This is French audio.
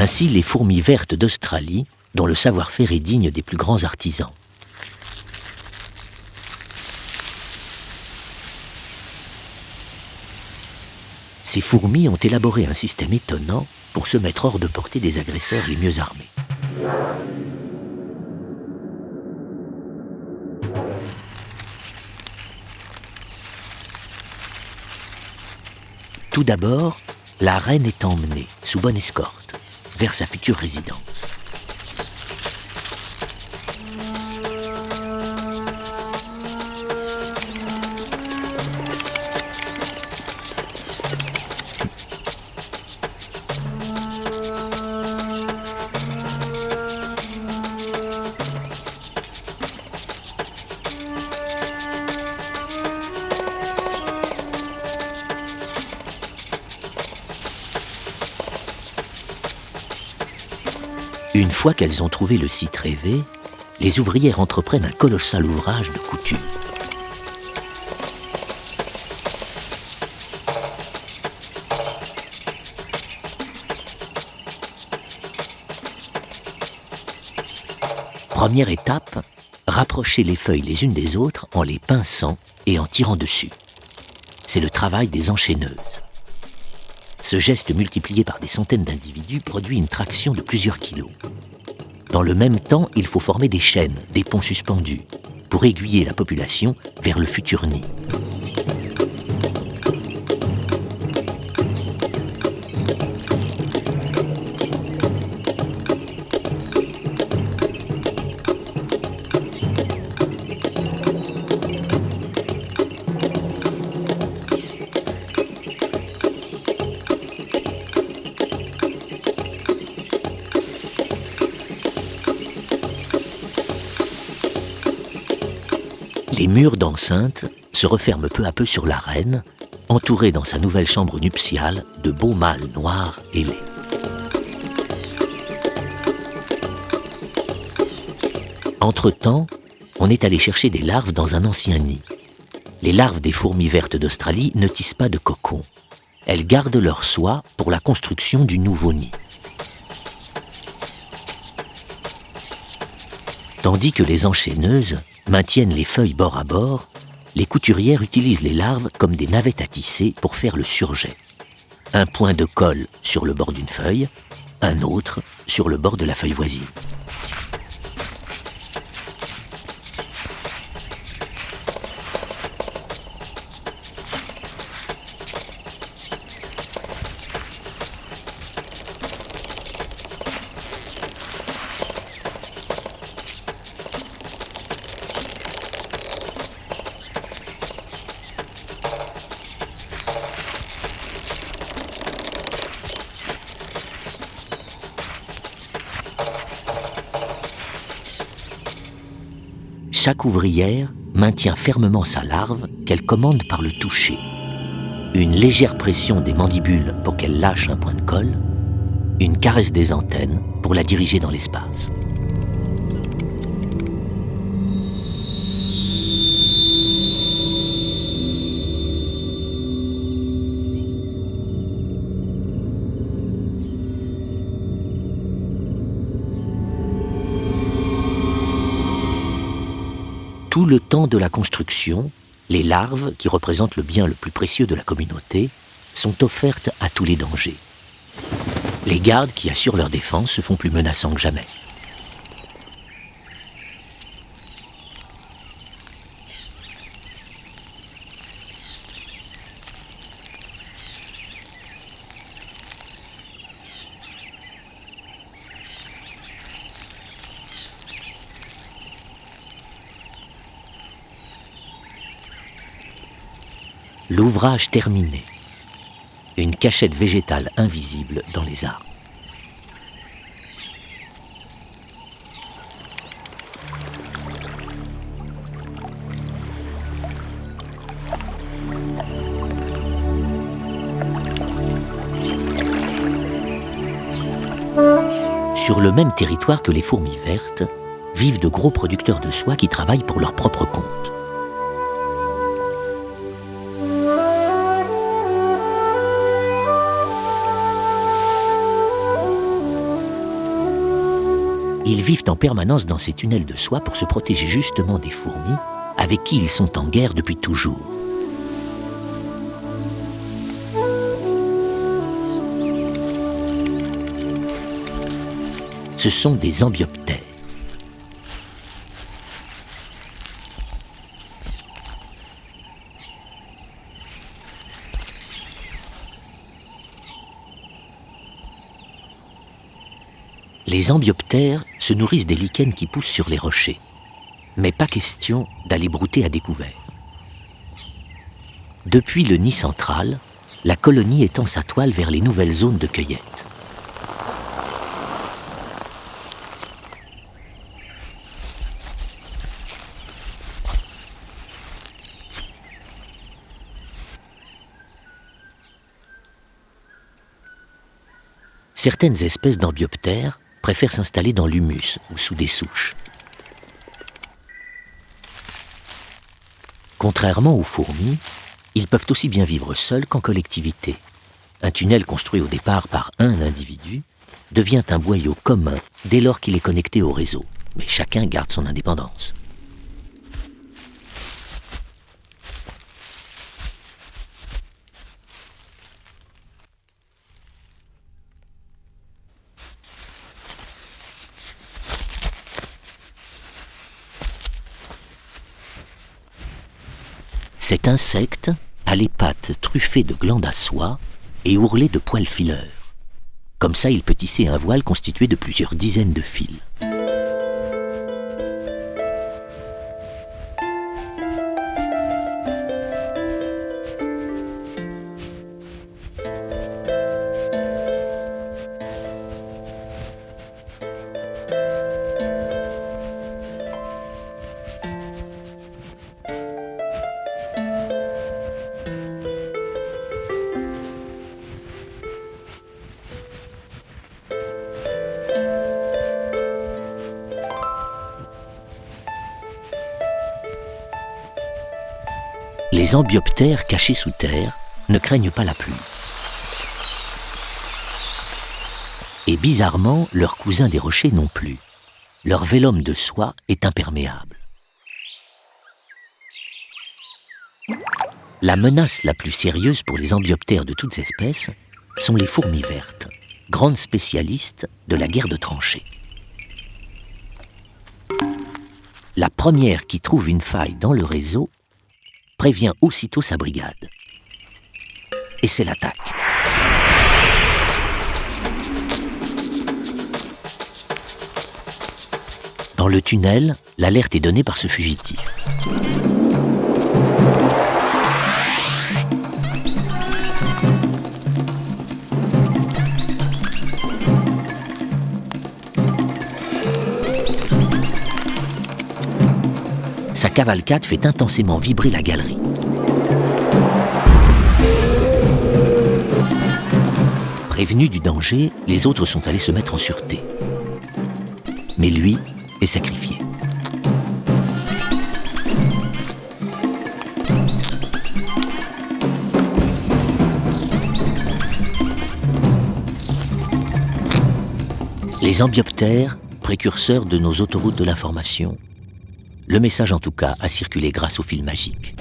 Ainsi les fourmis vertes d'Australie, dont le savoir-faire est digne des plus grands artisans. Ces fourmis ont élaboré un système étonnant pour se mettre hors de portée des agresseurs les mieux armés. Tout d'abord, la reine est emmenée, sous bonne escorte, vers sa future résidence. Une fois qu'elles ont trouvé le site rêvé, les ouvrières entreprennent un colossal ouvrage de couture. Première étape, rapprocher les feuilles les unes des autres en les pinçant et en tirant dessus. C'est le travail des enchaîneuses. Ce geste multiplié par des centaines d'individus produit une traction de plusieurs kilos. Dans le même temps, il faut former des chaînes, des ponts suspendus, pour aiguiller la population vers le futur nid. Les murs d'enceinte se referment peu à peu sur la reine, entourée dans sa nouvelle chambre nuptiale de beaux mâles noirs ailés. Entre-temps, on est allé chercher des larves dans un ancien nid. Les larves des fourmis vertes d'Australie ne tissent pas de cocon. Elles gardent leur soie pour la construction du nouveau nid. Tandis que les enchaîneuses maintiennent les feuilles bord à bord, les couturières utilisent les larves comme des navettes à tisser pour faire le surjet. Un point de colle sur le bord d'une feuille, un autre sur le bord de la feuille voisine. Chaque ouvrière maintient fermement sa larve qu'elle commande par le toucher. Une légère pression des mandibules pour qu'elle lâche un point de colle, une caresse des antennes pour la diriger dans l'espace. Tout le temps de la construction, les larves, qui représentent le bien le plus précieux de la communauté, sont offertes à tous les dangers. Les gardes qui assurent leur défense se font plus menaçants que jamais. L'ouvrage terminé. Une cachette végétale invisible dans les arbres. Sur le même territoire que les fourmis vertes, vivent de gros producteurs de soie qui travaillent pour leur propre compte. Ils vivent en permanence dans ces tunnels de soie pour se protéger justement des fourmis, avec qui ils sont en guerre depuis toujours. Ce sont des ambioptères. Les ambioptères se nourrissent des lichens qui poussent sur les rochers. Mais pas question d'aller brouter à découvert. Depuis le nid central, la colonie étend sa toile vers les nouvelles zones de cueillette. Certaines espèces d'ambioptères préfèrent s'installer dans l'humus ou sous des souches. Contrairement aux fourmis, ils peuvent aussi bien vivre seuls qu'en collectivité. Un tunnel construit au départ par un individu devient un boyau commun dès lors qu'il est connecté au réseau, mais chacun garde son indépendance. Cet insecte a les pattes truffées de glandes à soie et ourlées de poils fileurs. Comme ça, il peut tisser un voile constitué de plusieurs dizaines de fils. Les ambioptères cachés sous terre ne craignent pas la pluie. Et bizarrement, leurs cousins des rochers non plus. Leur vélum de soie est imperméable. La menace la plus sérieuse pour les ambioptères de toutes espèces sont les fourmis vertes, grandes spécialistes de la guerre de tranchées. La première qui trouve une faille dans le réseau prévient aussitôt sa brigade. Et c'est l'attaque. Dans le tunnel, l'alerte est donnée par ce fugitif. Sa cavalcade fait intensément vibrer la galerie. Prévenus du danger, les autres sont allés se mettre en sûreté. Mais lui est sacrifié. Les ambioptères, précurseurs de nos autoroutes de l'information, le message en tout cas a circulé grâce au fil magique.